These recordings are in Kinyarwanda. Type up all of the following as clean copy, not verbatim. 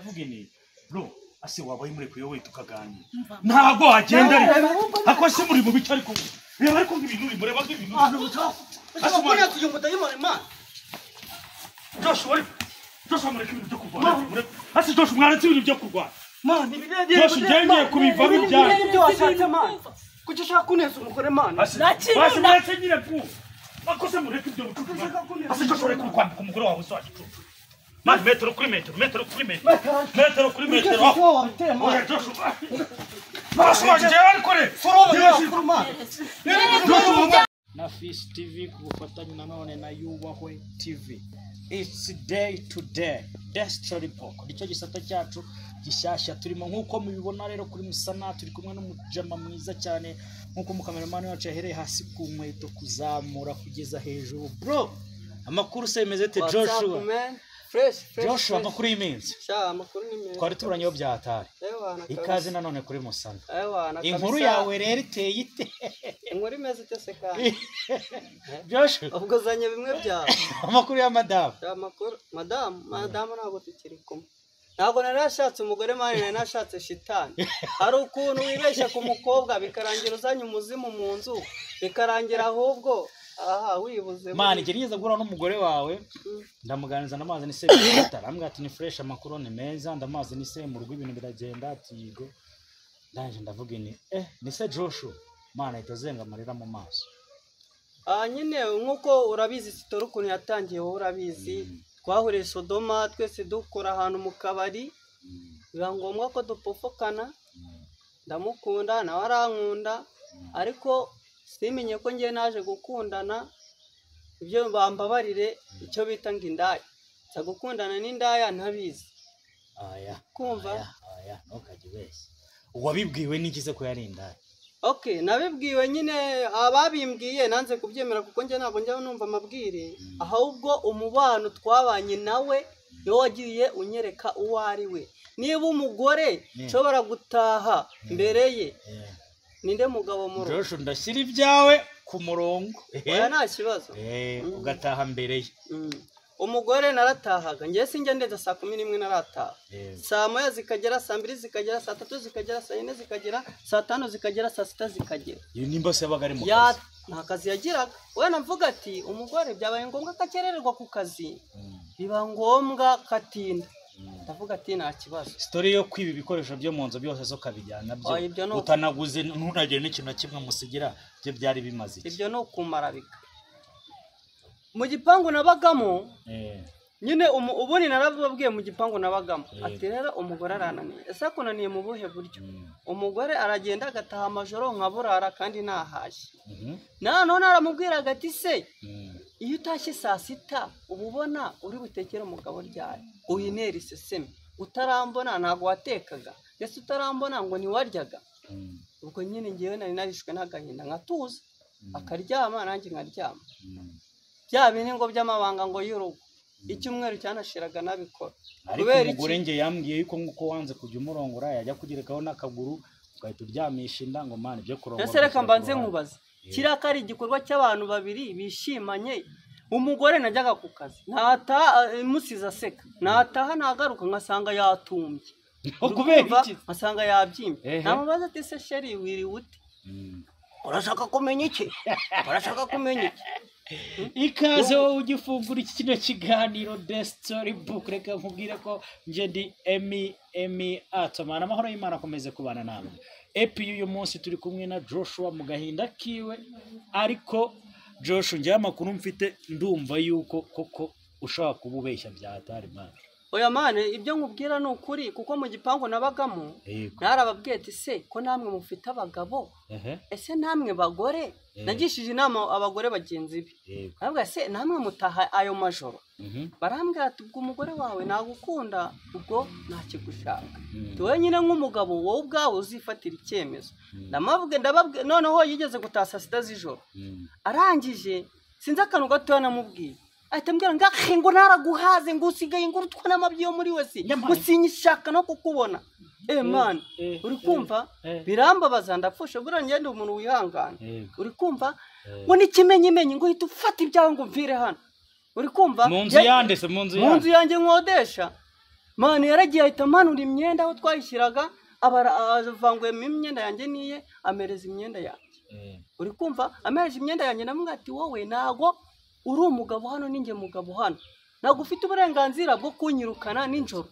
ndavuga ni bro ase wabaye muri kuyo we tukaganira ntago agenda ari akose muri mu bice ariko reba ariko ibintu mureba ibintu ase muri kuyumva dayimoni man Joshua muri ibintu byo kurwana ase Joshua mwaratse ibintu byo kurwana man Joshua ngenge kubiva bijyana ibyo washatse man kuki ushaka kuneza umugore man basi mwaratse nyine ku akose muri ibyo bicukuza ase Joshua ari kurwana ku mugore wawe swaje man metero kuri metero oya Joshua Joshua jewe kore na Fish TV kufatanya nanone na Yubahwe TV. It's day to day Destiny Report nicyo gisata cyacu gishyashya turimo nkuko mubibona rero kuri Musana turi kumwe n'umujama mwiza cyane nkuko mukameramani wacu yahereye hasi ku nkweto kuzamura kugeza hejuru bro amakuru se imeze te Joshua fresh Joshua amakuru y'iminsi sha amakuru ni meza twari turanyeho byatari ewana ikaze nanone kuri Musana ewana inkuru yawe rero iteye ite inkuru imeze iteseka Joshua ubwo zanye bimwe byawe amakuru ya madam madam ntabwo tukiri kumwe ntabwo narashatse umugore mani narashatse shitani hari ukuntu wibeshya ku mukobwa bikarangira uzanye umuzimu mu nzu bikarangira ahubwo aha wibuze mani gerigeza gura n'umugore wawe ndamuganiza namazi ni se bitara ati ni fresh amakuru ni meza ndamazi ni se mu rugo ibintu biragenda ati yigo ndanje ndavuga ni se Joshua mana itazenga amarira mu maso nyine nkuko urabizi sitori ukuntu yatangiye wowe urabizi twahuriye Sodoma twese dukora ahantu mu kabari biba ngombwa ko dupofokana ndamukunda nawe arankunda ariko simenye ko ngiye naje gukundana ibyo bambabarire icyo bita ngo indaya nza gukundana n'indaya ntabizi kumva aya ntukajye wese wabibwiwe n'ikize ko yari indaya okay nabibwiwe nyine ababimbwiye nanze kubyemera kuko nje ntabwo njya numva amabwire ahubwo umubano twabanye nawe yo wagiye unyereka uwo ari we niba umugore nshobora gutaha mbere ye ninde mugabo mu rugo Joshua ndashyira ibyawe ku murongo oya nta kibazo ugataha mbere ye umugore naratahaga ngiye sinjya ndeza saa 11 narataha saa moya zikagera saa 2 zikagera saa 3 zikagera saa 4 zikagera saa 5 zikagera saa 6 zikagera iyo nimba se yabaga ari mu kazi nta kazi yagiraga we navuga ati umugore byabaye ngombwa kakerererwa ku kazi biba ngombwa katinda ndavuga ati nta kibazo story yo kwiba ibikoresho byo mu nzu byose zo kabijyana byo utanaguze ntunagire n'ikintu kimwe musigira byo byari bimaze ibyo no kumarabika mu gipangu nabagamo nyine ubundi narababwiye mu gipangu nabagamo ati rero umugore arananiye ese akunaniye mu buhe buryo umugore aragenda agataha amajoro nkaburara kandi nahashye none aramubwiraga ati se iyo utashye saa 6 ububona uri butekere umugabo ryari uyinera iseseme utarambona ntago watekaga ese utarambona ngo ntiwaryaga ubwo nyine ngiye nari narishwe n'agahinda nkatuza akaryama nanjye nkaryama bya bintu ngo by'amabanga ngo y'urugo icyumweru cyanashiraga nabikora ariko umugore nge yambwiye yuko nkuko wanze kujya umurongora yajya kugerekaho n'akaguru ugahita uryamisha inda ngo mane byo kurongora ese reka mbanze nkubaza kiraka ari igikorwa cy'abantu babiri bishimanye umugore najyaga ku kazi musiza seka nataha nagaruka nkasanga yatumbye kubera iki nkasanga yabyimbye namubaza ati se sheri wiri ute urashaka kumenya iki ikaze wowe ugifungura iki kino kiganiro Destiny Book reka nkubwire ko nje ndi Emi Atomana amahoro y'Imana akomeze kubana nawe y'uyu munsi turi kumwe na Joshua mu gahinda kiwe ariko Joshua ngiye amakuru mfite ndumva yuko koko ushaka kububeshya byatari mane oya mane ibyo nkubwira ni ukuri kuko mu gipangu nabagamo narababwiye ati se ko namwe mufite abagabo ese namwe bagore nagishije inama abagore bagenzi be nabwo se namwe mutaha ayo majoro barambwira ati ubwo umugore wawe nagukunda ubwo ntakigushaka tuwe nyine nk'umugabo wowe ubwawe uzifatira icyemezo ndababwe noneho yigeze gutaha saa 6 z'ijoro arangije sinzi akantu gato namubwiye ahita mbwira ngo naraguhaze ngo usigaye ngo urutwa n'amabyi yo muri wese gusinyishaka no kukubona man uri kumva birambabaza ndapfushe bura ngende umuntu wihangana uri kumva ngo nikimenyimenyi ngo uhita ufata ibyawe ngo mvire hano uri kumva mu nzu yanjye nkodesha mani yaragiye ahita amanura imyenda aho twayishyiraga avanguyemo imyenda yanjye niye amereza imyenda yanjye uri kumva amereje imyenda yanjye namwe ati wowe nago uri umugabo hano ninjye mugabo hano nago ufite uburenganzira bwo kunyirukana ninjoro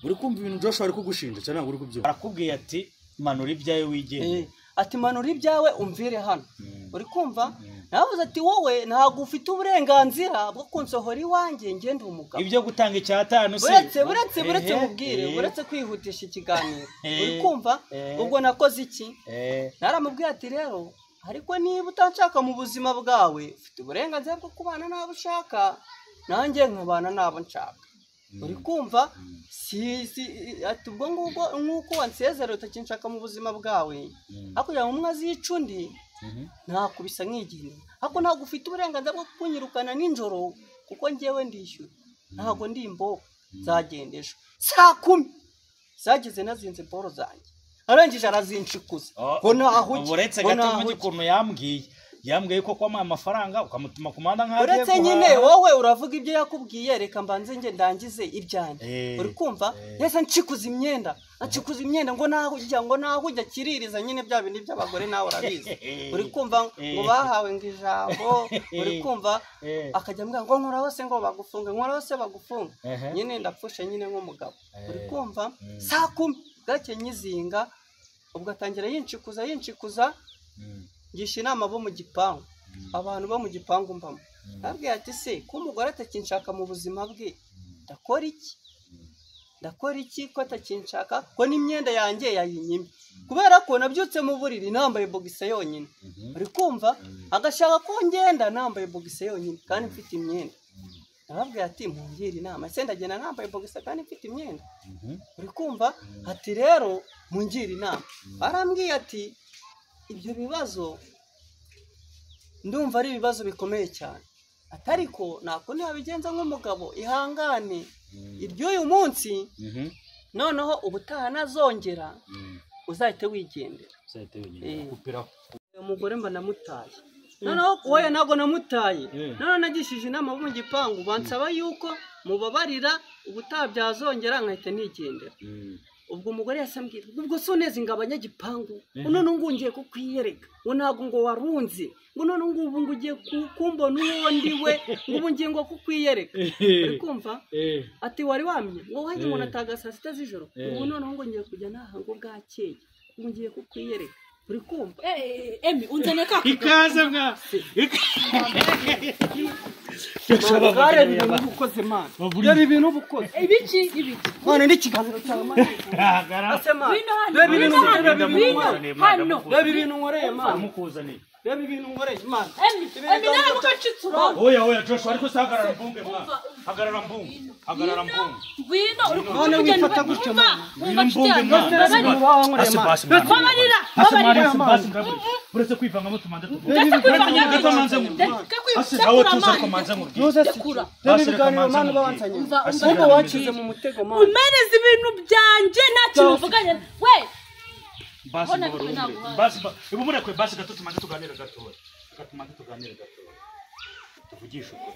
uri kumva ibintu Joshua ari kugushinja cyane uri kubyo arakubwiye ati manura ibyawe wigende ati manura ibyawe umvire hano uri kumva navuze ati wowe ntago ufite uburenganzira bwo kunsohora iwanjye ngende umugabo ibyo gutanga icyatanu se buretse mubwire buretse kwihutisha ikiganiro uri kumva ubwo nakoze iki naramubwiye ati rero ariko niba utanshaka mu buzima bwawe ufite uburenganzira bwo kubana n'abo ushaka nanjye nkabana n'abo nshaka uri kumva ati ubwo ngubwo nk'uko wansezera utakinshaka mu buzima bwawe hakurya mu mwa zica undi ntakubisa nk'igihe ariko ntabwo ufite uburenganzira bwo kunyirukana ninjoro kuko njyewe ndishyura ntabwo ndi imbogo zagendesha saa 10 zageze nazinze boro zanjye arangije arazinshikuza ngo nahuge uretse gato mu gikuntu yambwiye ko kwama amafaranga ukamutuma kumanda nkaje uretse nyine wowe uravuga ibyo yakubwiye reka mbanze nge ndangize ibyanjye uri kumva yesa nshikuza imyenda ngo nahujya kiririza nyine bya bindi by'abagore nawe urabizi uri kumva ngo bahawe ngo ijambo uri kumva akajya mbwa ngo nkora hose ngo bagufunge nyine ndapfushe nyine nk'umugabo uri kumva saa 10 gake nyizinga ubwo atangira yinshikuza ngisha inama bo mu gipangu abantu bo mu gipangu mbamo nabwiye ati se ko umugore atakinshaka mu buzima bwe ndakora iki ko atakinshaka ko n'imyenda yanjye yayinyimye kubera ko nabyutse mu buriri nambaye bogise yonyine uri kumva agashaka ko ngenda nambaye bogise yonyine kandi mfite imyenda nababwiye ati mungire inama se ndagenda nambaye bogise kandi mfite imyenda uri kumva ati rero mungire inama arambwiye ati ibyo bibazo ndumva ari ibibazo bikomeye cyane atariko nakundi habigenza nk'umugabo ihangane iry'uyu munsi noneho ubutaha nazongera uzahite wigendera umugore mba namutaye noneho wowe ntabwo namutaye noneho nagishije inama bo mu gipangu bansaba yuko mubabarira ubutaha byazongera nkahita nigendera ubwo umugore yasambwira ubwo so neza ingabanya gipangu none ngungiye kukwiyereka ngo ntago ngo warunze ngo none ngubu ngugiye kumbona uwo ndiwe ngo ngiye ngo kukwiyereka uri kumva ati wari wamye ngo waje ngo nataga saa 6 z'ijoro ubu none ngo ngiye kujya naha ngo bwakeye ngo ngiye kukwiyereka uri kumva emi unzane ka ikaze mwa Bagare ibintu bukoze mana. Dore ibintu bukoze. Ibiki Mana ndi kiganiro cyawe mana. Asema. Dore ibintu hano. Dore ibintu nkoreye mana. Mukuzane. Dore ibintu nkoreye mana. Emi nawe mukacitsura. Oya Joshua ariko sagarara mbunge mwa. Hagarara mbunge. Ngwino uri none wifata gutyo mana. Mbunge mwa. Asibasi. Babarira. Uretse kwivanga mutumanda tuvuga. Ndetse kwivanga gamanze mu. Aho tuza komanze mu. Nuzekura. Dore ibiganiro mana babansanye. Umva wakize mu mutego mana. Umereza ibintu byanje nacyo mvuganye. We ibumure kwe basi gato tumanze tuganira gatoya. Tuvugisha uko.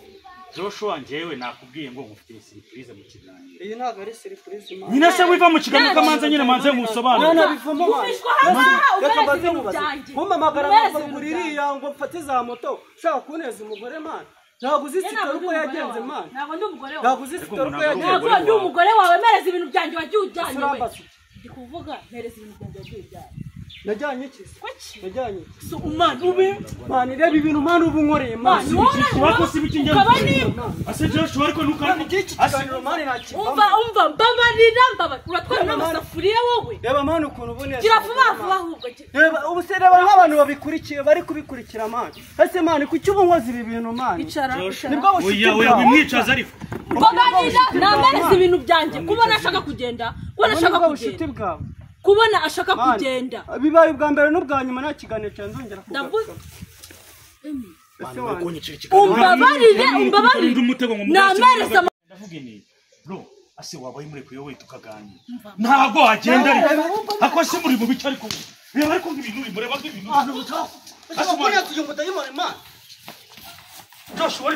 Joshua njyewe nakubwiye ngo ngufite surprise mu kiganiro. Iyi ntago ari surprise mana. Nyina se wiva mu kiganiro kamanze nyine manze musobanura. Nana bivamo mana. Reka baze mubaze. Mumba magara nguririya ngo mfate za moto. Shaka kuneza umugore mana. Ntago uzisitara uko yagenze mana. Ntago ndi umugore wawe. Ntago uzisitara uko yagenze. Ntago ndi umugore wawe mereza ibintu byanjye wagiye ujyanye we. Ndi kuvuga mereza ibintu byanjye wagiye ujyanye. Najyanye iki? Najyanye. So umana ube Mana reba ibintu mana ubu nkoreye mana. Wako sibikinge. Ase Joshua ariko nukana. Asiganiro mana nakivamo. Umva mbabarira uratwara n'amasafuriya wowe. Reba mana ukuntu uboneye. Gira vuba ahubwo. Reba ubu se reba nk'abantu babikurikiye bari kubikurikira mana. Ese mana kuki ubu nkoze ibi bintu mana? Icara. Nibwo bushite. Oya bimwicaza ariko. Mbabarira namereza ibintu byanjye kubona ashaka kugenda. Kubona ashaka kugenda. Kubona ashaka kugenda. Bibaye ubwa mbere n'ubwa nyuma nta kiganiro cyanzongera kugaruka. Umbabarire. Namereza ndavuga ni bro ase wabaye muri kuyowe tukaganira. Ntago agenda ako se muri mu bice ariko. Reba ariko ibintu uri mureba ibintu. Ase mbona tuyumva dayimana mana. Joshua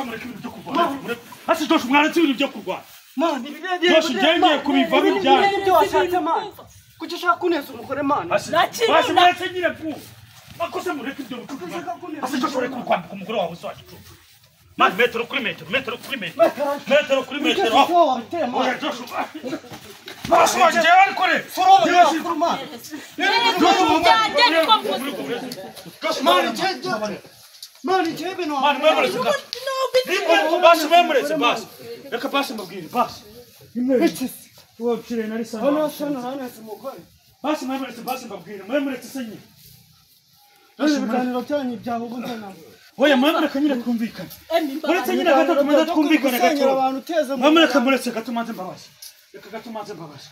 mureke ibintu byo kurwana. Ase Joshua mwaretse ibintu byo kurwana. mani Josh ngenge kubivamo ibyaye ibyo washatse mani kuki ushaka kuneza umugore mani basi mwese nyine ku makosa mureke ibyo bucucu ase Josh ureke kwambika umugore wawe so wagicucu mani metero kuri metero oya Josh basi waje arikore mani jebe no mani mwemuretse basi mwemuretse basi reka basi mbabwire basi wabwire nari sana basi mwemuretse basi mbabwire mwemuretse senye ibiganiro byanyu byawe ubu nzana oya mwemureka nyine twumvikane uretse nyine gato tumaze twumvikane gato mwemuretse gato manze mbabazi reka gato manze mbabazi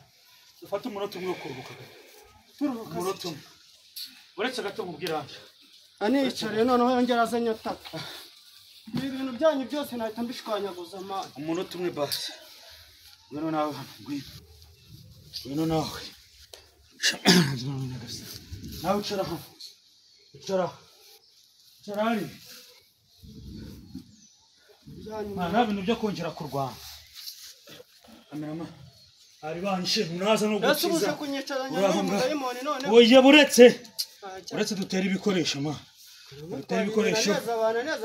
ufate umunota umwe wo kuruhuka umunota umwe uretse gato mubwiranje aniyicariye noneho yongera azanye ataka ibi bintu byanyu byose nahita mbishwanyaguza mani umunota umwe basi ngwino nawe hano ngwino nawe nawe icara hano icara hari nta bintu byo kongera kurwana kamerama ari banishe ntunaza no gukiza oya buretse dutera ibikoresho ma dutera ibikoresho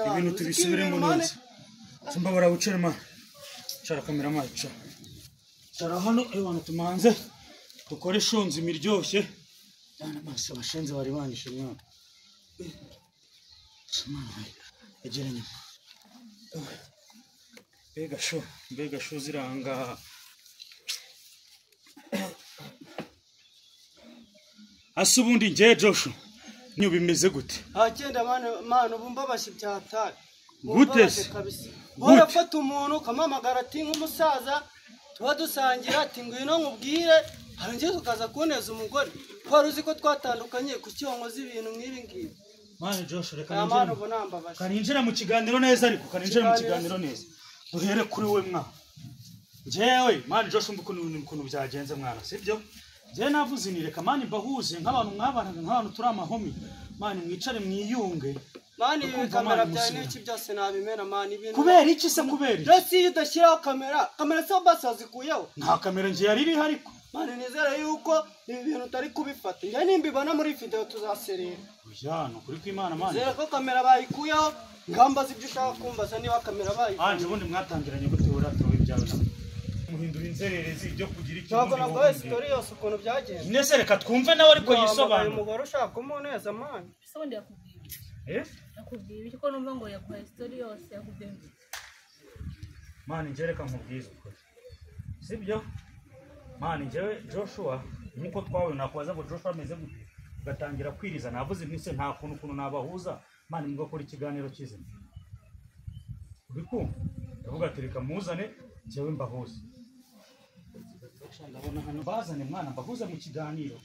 ibintu tubisubiremo neza simbabara bucere ma cara kamerama cara hano abantu tumanze dukore shonzi miryoshye cyane amaso abashenze bari banishe mwana egera nyuma mbega sho ziranga ase ubundi ngiye Josh niyo bimeze gute agenda mani ubu mbabashye byatari gute urafata umuntu ukamamagara ati nk'umusaza tuba dusangira ati ngwino nkubwire hanze tukaza kuboneza umugore twari uzi ko twatandukanye kuki wankoze ibintu nk'ibi ngibi mani Josh reka kaninjira mu kiganiro neza ariko kaninjira mu kiganiro neza duhere kuri we mwana njyewe mani Josh ukuntu byagenze mwana sibyo njyewe navuze ni reka mani mbahuze nk'abantu mwabanaga nk'abantu turi amahomi mani mwicare mwiyunge mani ibi kamera byawe n'iki byose nabimena mani ibintu kubera iki se kubera iki rero iyo udashyiraho kamera se basi wazikuyeho nta kamera njye yari iriho ariko mani nizere yuko ibi bintu utari kubifata njyewe nimbibona muri video tuzaserera oya ni ukuri kw'Imana mani nizere ko kamera bayikuyeho ngambaza ibyo ushaka kumbaza niba kamera bayikuyeho anje ubundi mwatangiranye gute uratowe ibyawe muhindura inzererezi ibyo kugira ikintu ntabwo nabaye story yose ukuntu byagenze nese reka twumve nawe ariko yisobanura umugore ushaka kumuneza mani ese ubundi yakubwiye iki ko numva ngo yaguhaye story yose yakubwiye mani njye reka nkubwize ukuri sibyo mani njyewe Joshua nkuko twawe nakubaza ngo Joshua ameze gute ugatangira kwiriza navuze ntise nta kuntu nabahuza mani mugakora ikiganiro kizima ubikumva ndavuga ati reka muzane njyewe mbahuze ndabona hano bazane mwana mbahuze mu kiganiro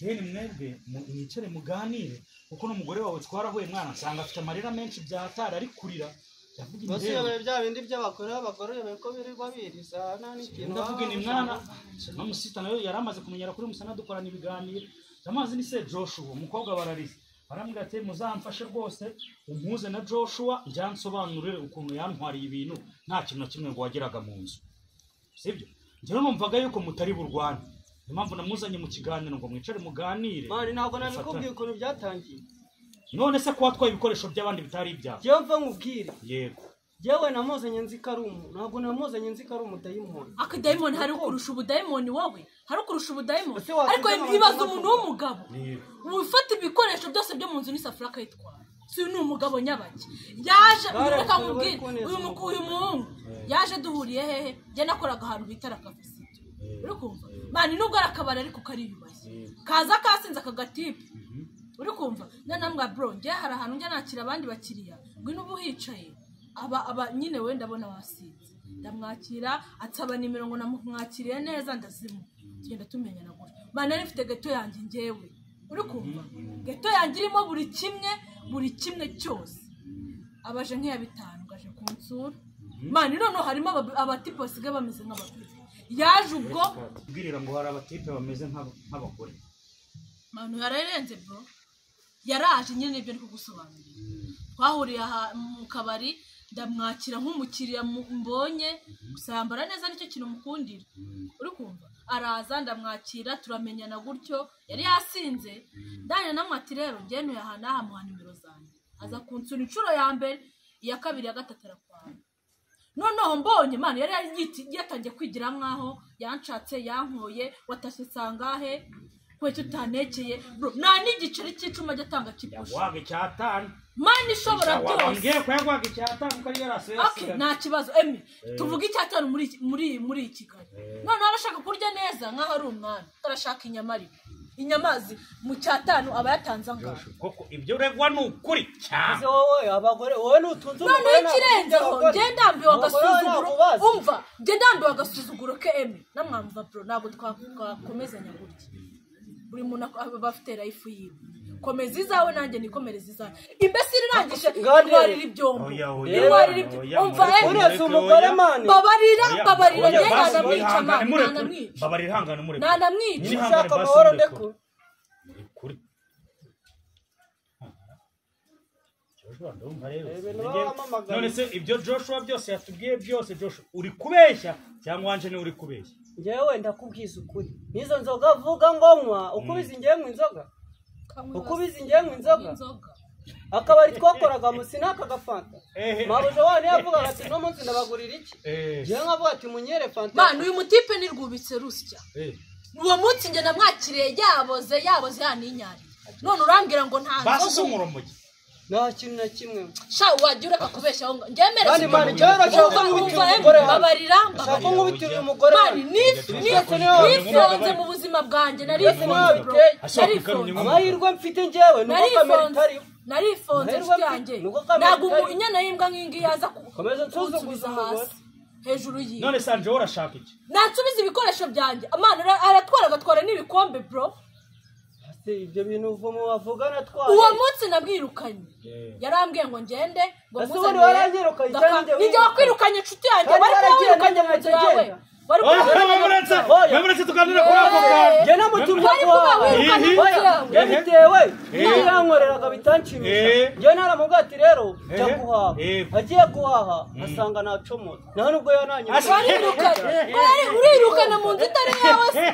deni mwebwe mwicare muganire kuko n'umugore wawe twarahuye mwana nsanga afite amarira menshi byatari ari kurira bose yabaye bya bindi by'abagore ko birirwa biriza nta n'ikintu ndavuga ni mwana n'umusita nayo yari amaze kumenyera kuri musana dukorana ibiganiro amazi ni se Joshua umukobwa bararize barambwira ati muzamfashe rwose umpuze na Joshua njyansobanurire ukuntu yantwariye ibintu nta kintu na kimwe ngo wageraga mu nzu sibyo njyewe numvaga yuko mutari burwane impamvu namuzanye mu kiganiro ngo mwicare muganire mani ntabwo nabikubwiye ukuntu byatangiye none se kuba twaye ibikoresho by'abandi bitari ibyawe jewe mva nkubwire yego jewe namuzanye nzi ko ari umuntu ntabwo namuzanye nzi ko ari umudayimoni akadayimoni hari ukurusha ubudayimoni wowe hari ukurusha ubudayimoni ariko ibaza umuntu w'umugabo ufata ibikoresho byose byo mu nzu n'isafuriya akayitwara si ni umugabo nyabaki yaje reka nkubwire uyu muhungu yaje duhuriye hehe njye nakoraga ahantu bita rakafisiti uri kumva mani nubwo ari akabari ariko kariyubashye kaza kasinze aka gatipe uri kumva nambwa bro njye hari ahantu njya nakira abandi bakiriya ngwino ubu hicaye aba nyine we ndabona wasinze ndamwakira atsaba nimero ngo namwakiriye neza ndazimu tugenda tumenyana gutya mani nari mfite geto yanjye njyewe uri kumva geto yanjye irimo buri kimwe cyose abaje nk'iya 5 gaje kunsura mani noneho harimo abatipe basigaye bameze nk'abagore yaje ubwo ubwirira ngo hari abatipe bameze nk'abagore mani yararenze bro yaraje nyine nibyo ndi kugusobanurira twahuriye aha mu kabari ndamwakira nk'umukiriya mbonye gusa yambara neza nicyo kintu mukundira uri kumva araza ndamwakira turamenyana gutyo yari yasinze ndanye namwati rero ngene yahana hamuha nimero zanjye aza kunsura inshuro ya mbere iya kabiri ya gatatu arakwana noneho mbonye man yari yatangiye kwigira nkaho yanshatse yankoye watashye sangahe kwetu utanekeye bro nta n'igiceri cy'icuma gatanga kipusha wage cyatanu man ishobora byose ngiye kwagwaga cyatanu ko yarase okay nta kibazo emi tuvuga icyatanu muri Kigali noneho arashaka kurya neza nkaho ari umwana arashaka inyamazi mu cyatanu aba yatanze ngaho koko ibyo regwa n'ukuri cyane wowe abagore wowe nutunze umugore n'ikirenzeho ndambiwe agasuzuguro umva ndambiwe agasuzuguro ke emi namwamva bro ntabwo twakomezanya gutya buri muntu bafite life yiwe komeza izawe nanjye nikomereza izawe imbesiri irangije intwarira ibyombo umva uretse umugore mani babarira ngenda namwica mani nanamwica babarira ihangana umureke nanamwica ushaka amahoro ndeko kuri none se ibyo Joshua byose yatubwiye byose Joshua uri kubeshya cyangwa wanje ni uri kubeshya njyewe ndakubwiza ukuri nizo nzoga vuga ngomwa ukubizi ngiye mu inzoga ukubizi ngiye mu inzoga akabari twakoraga musinaka gafanta mabuje wane yavuga ati no munsi ndabagurira iki je nkavuga ati munyere fanta man uyu mutipe ni rwubitse rusya uwo munsi nge namwakiriye yaboze yaninyari none urambwira ngo nta basi so muromogi nta kintu na kimwe sha wajya ureka kubeshya aho ngemere kandi mani cyara cyangwa umugore babarira shaka nkubitira umugore mani nifonze mu buzima bwanjye narifonze amahirwe mfite njyewe nuko kamera itari narifonze ryanjye ntabwo inyana y'imbwa nk'ingi yaza kuzubiza hasi hejuru yiwe none sanje urashaka iki nansubiza ibikoresho byanjye amana aratwara agatwara n'ibikombe bro ibyo bintu uvumo bavuga natwaye uwo munsi nabwirukanye yarambwiye ngo ngende ngo muzane waranyirukanye cyane njye wakwirukanye inshuti yanjye bari kwirukanye mu nzu yawe bamuretse tuganira kuri ako kantu njye namutumye kuhaha bitewe niyo yankoreraga bitanshimisha njye naramubwira ati rero jya guhaha agiye guhaha asanga nacomora nta nubwo yananyirukanye urirukana mu nzu itari yawe se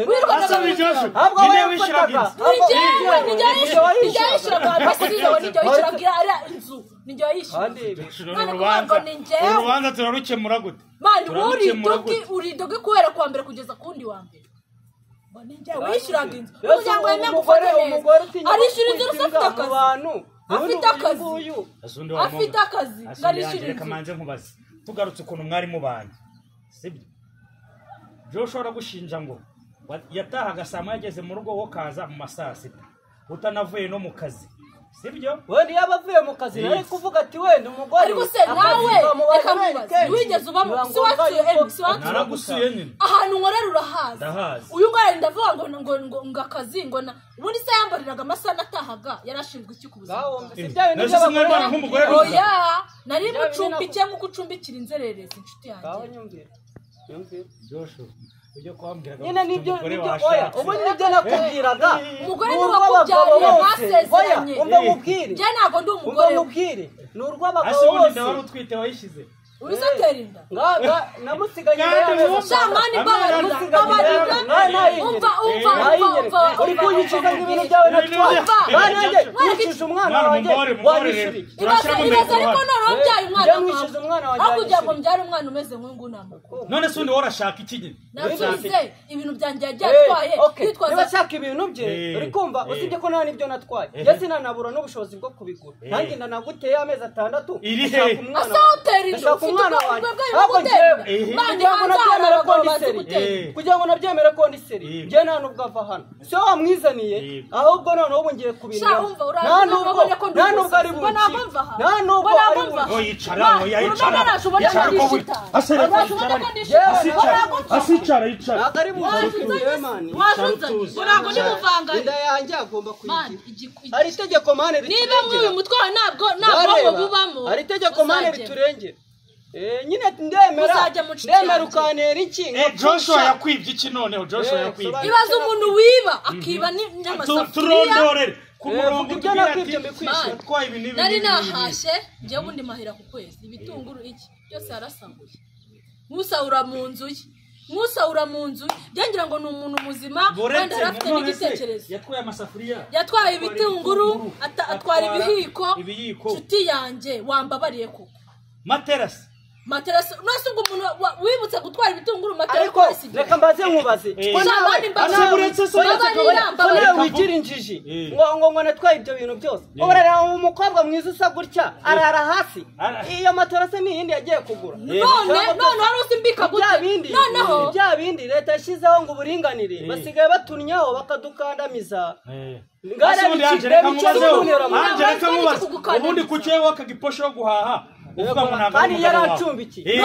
wirukana mu nzu ahubwo we yafataga nijya yishyuraga abasize we nijya yishyuraga ari inzu nijya yishyura urubanza turarukemura gute mani uridoge kubera kuwa mbere kugeza kundi wa mbere wishyuraga inzu umuryango wemeye gufata neza arishyura inzu rusa afite akazi ngarishyura inzu kamanze nkubaze tugarutse ukuntu mwari mubanye sibyo Joshua aragushinja ngo yatahaga saa moya yageze mu rugo wo kaza mu masaa sita utanavuye no mu kazi sibyo wenda yaba avuye mu kazi nari kuvuga ati wenda umugore ariko se nawe reka mubaze wigeze ubamo si watuye naragusuye nyine ahantu nkorera urahazi uyu ngwara ndavuga ngo akazi ngo ubundi se yambariraga amasaha natahaga yarashinzwe iki ku buzima oya nari mucumbikiye nk'uko ucumbikira inzererezi inshuti yanjye Joshua ujye kwambwiraga nyine nibyo oya ubu nibyo nakubwiraga umugore ni wakubyariye mwasezeranye umva mubwire njye ntabwo ndi umugore mubwire ni urw'abagabo bose ase wari utwite wayishyize urisatera inda namusiganye shamani babarira umva uri kunyicuza ibintu byawe natwaye nanjye yicuje umwana wanjye wanyishyuriye ibaza ariko noneho byaye umwana wawe aho kugira ngo mbyare umwana umeze nk'uyu namukuru none se undi warashaka iki nyine navuze ibintu byanjye yagiye atwaye niba ashaka ibintu bye uri kumva usibye ko nta n'ibyo natwaye njye sinanabura n'ubushobozi bwo kubigura nanjye ndanaguteye amezi 6 irihe umwana wanjye ahubwo njyewe kugira ngo nabyemere ko ndi seri njye nta nubwo ava hano siyo wamwizaniye ahubwo noneho ubu ngiye kubinyaho nta nubwo ari buki nta nubwo ari buki yicara ntabwo ari buki njyewe mani ntabwo ndi muvanga inda yanjye agomba kuyigira hari itegeko mani niba mwuyu mutwe ntabwo bubamo hari itegeko mani riturengera nyine ndemera ukanera iki Joshua yakwibye iki noneho Joshua yakwibye ibaza umuntu wiba akiba n'amasafuriya turondorere ku murongo ibyo nakwibye mbikwishyura twaye ibi n'ibi nari nahashye njyewe ubundi mahera ku kwezi ibitunguru iki byose yarasamuye musahura mu nzu byangira ngo ni umuntu muzima kandi arafite n'igitekerezo yatwaye amasafuriya yatwaye ibitunguru atwara ibihiko nshuti yanjye wambabariye koko materasi nose ngo umuntu wibutse gutwara ibitunguru materasi reka mbaze nkubaze ko wigira injiji ngo natwaye ibyo bintu byose urareba umukobwa mwiza usa gutya arara hasi iyo materasi ni iyindi yagiye kugura none wari usimbika gutya noneho bya bindi leta yashyizeho ngo uburinganire basigaye batunyaho bakadukandamiza ubundi kucyewe wakagiposho yo guhaha kandi yaracumbikiye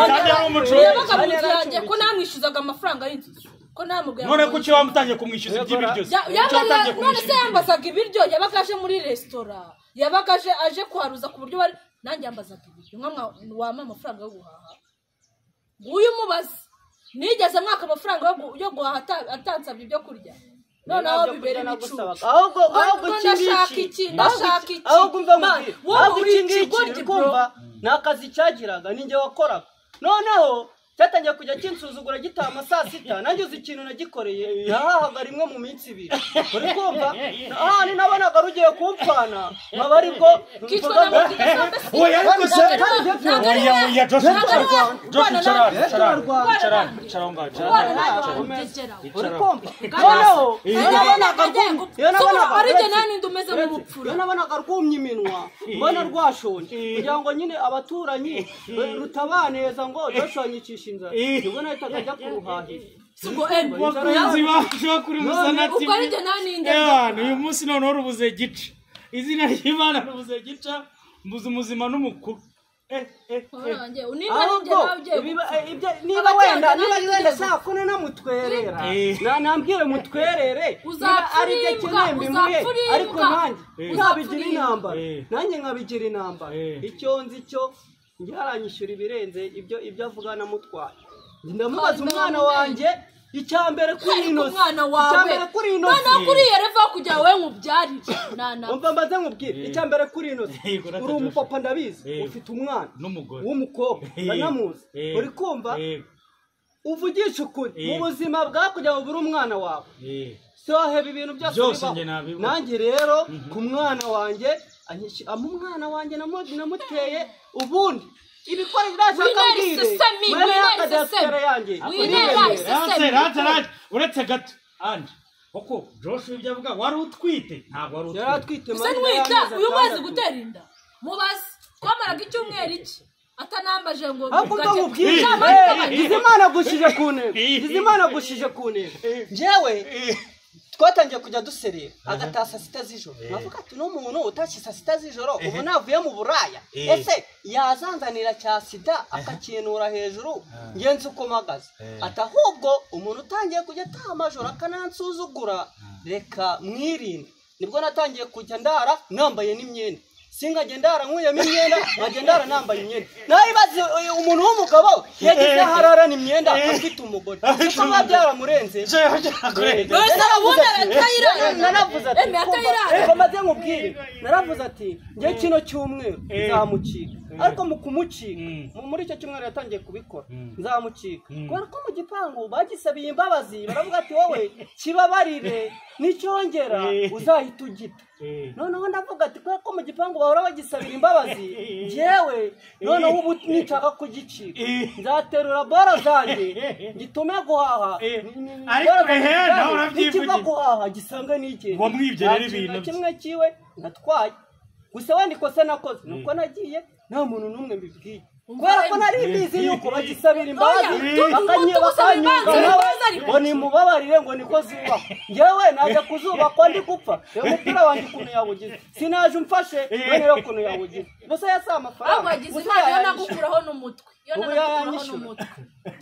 ko namwishyuzaga amafaranga y'inzu ko namubwira none kuki wamutangiye kumwishyuza iby'ibiryo none se yambazaga ibiryo yabaga aje muri resitora yabaga aje kwaruza ku buryo nanjye yambazaga ibiryo wampa amafaranga yo guhaha nguyu umubaze nigeze mwaka amafaranga yo guhaha atansabye ibyo kurya noneho bibere n'icucu ahubwo ndashaka iki ahubwo iki kumva ni akazi cyagiraga ninjye wakoraga noneho cyatangiye kujya kinsuzugura gitama saa sita nanjye uzi ikintu nagikoreye nahahaga rimwe mu minsi ibiri uri kumva ahandi nabonaga rugiye kumpfana nkaba aribwo nabonaga rwumye iminwa mbona rwashonje kugira ngo nyine abaturanyi rutabaneza ngo dashanyikisha inzara nibwo nahitaga ajya kuruhahira bakunzi bacu kuri Musanati uyu munsi noneho rubuze gica izina ry'Imana rubuze gica mbuze umuzima n'umukuru niba wenda saa kune namutwerera nambwire mutwerere ari byo akeneye mbimuhe ariko nanjye nkabigira intambara nkabigira intambara icyo nzi cyo yaranyishyura ibirenze ibyo avuga namutwaye ndamubaza umwana wanjye icyambere kuri ino icyambere kuri ino noneho kuriye reva kujya we nkubyarire umva mbaze nkubwire icyambere kuri ino uri umupapa ndabizi ufite umwana w'umukobwa ndanamuzi uri kumva uvugisha ukuri mu buzima bwakujya bubura umwana wawe si waheba ibintu byose bibaho nanjye rero ku mwana wanjye umwana wanjye namuteye ubundi ibikoresho ndashaka mbwire mwene akadasitera yanjye uretse gato anje koko Joshua ibyo avuga wari utwite ntabwo wari utwite yari atwite uyu mwezi gutera inda mubaze twamaraga icyumweru iki atanambaje ngo Imana gushije ku ntego njyewe twatangiye kujya duserera agataha saa sita z'ijoro navuga ati n'umuntu utashye saa sita z'ijoro ubu navuye mu buraya ese yazanzanira cya sida akakinura hejuru ngenzi uko mpagaze ati ahubwo umuntu utangiye kujya ataha amajoro akanansuzugura reka mwirinde nibwo natangiye kujya ndara nambaye n'imyenda singajya ndara nkuyemo imyenda nkajya ndara nambaye imyenda nayibaze umuntu w'umugabo yagize hararana imyenda afite umugore kuko biba byaramurenze naravuze ati njye kino cyumweru nzamucika ariko mu kumucika muri icyo cyumweru yatangiye kubikora nzamucika kubera ko mu gipangu bagisabiye imbabazi baravuga ati wowe kibabarire nicyongera uzahita ugita noneho ndavuga ati kubera ko mu gipangu bahora bagisabira imbabazi njyewe noneho ubu nishaka kugicika nzaterura boro zanjye ngitume guhaha nikiva guhaha gisanga n'igenda wamwibye rero ibintu kimwe kiwe natwaye gusa wenda ikosa nakoze nuko nagiye nta muntu n'umwe mbibwiye kubera ko nari mbizi yuko bagisabira imbabazi ngo nimubabarire ngo niko zubakwa njyewe najya kuzubakwa ndi gupfa rero umupira wanjye ukuntu yawugize sinaje umfashe rero ukuntu yawugize gusa yasa amafaranga wagize imana yo nagukuraho n'umutwe yo narakubaho n'umutwe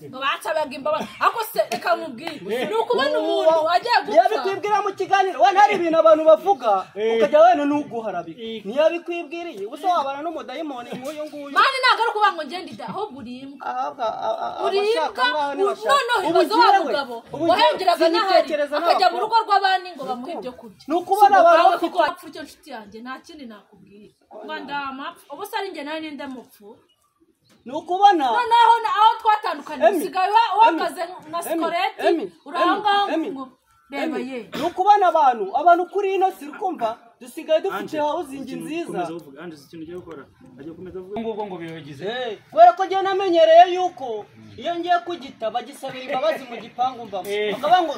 ngo bansabaga imbabazi ako se reka nkubwire ni ukubona umuntu agiye gupfa yabikwibwira mu kiganiro we ntari ibintu abantu bavuga ukajya wena n'uguharabika ntiyabikwibwiriye ubusa wabana n'umudayimoni nk'uyu nguyu mani ntabwo ari ukuvuga ngo ngende ida ahubwo urimbwa abashaka ngaho ntibashaka noneho ibibazo wa mugabo wahengeraga n'ahari akajya mu rugo rw'abandi ngo bamuhe ibyo kurya ni ukubona abantu bafite wapfa icyo nshuti yanjye nta kindi nakubwira ngo ndamapfa ubu se ari njye nawe ninde mupfu ni ukubona noneho aho twatandukanye usigaye uhagaze nka sikoreti urahangaho ngo reba ye ni ukubona abantu kuri ino si ukumva dusigaye dufite hawuzingi nziza ngubwo ngo bibagize kubera ko njyewe namenyereye yuko iyo ngiye kugita bagisabira imbabazi mu gipangu mbamo bakaba ngo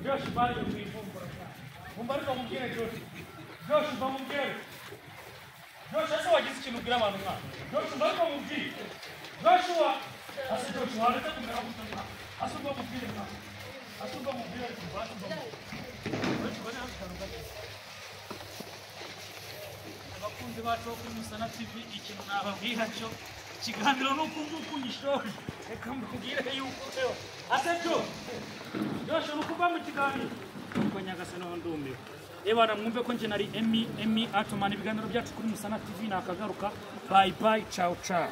Josh, bari kuivumbura. Mumbariko mubwire Josh. Josh, bamubwire. Josh, asa wagize ikintu ubwira abantu mwa. Josh, mbariko mubwire. Joshua, asa Josh, waretse kumera gutanga. Asa bamubwire mwa. Asa bamubwire kubatu bamu. Josh, bari hano abakunzi bacu bo kuri Musana TV ikintu nababwira cyo kiganiro nuko ukunyishoje. Reka mbwire yuko asa Josh urukuva mu kiganiro ko nyagase no ndumiwe ebana mwumve ko nje nari Emmy Atman ibiganiro byacu kuri Musana TV nakagaruka bye bye ciao ciao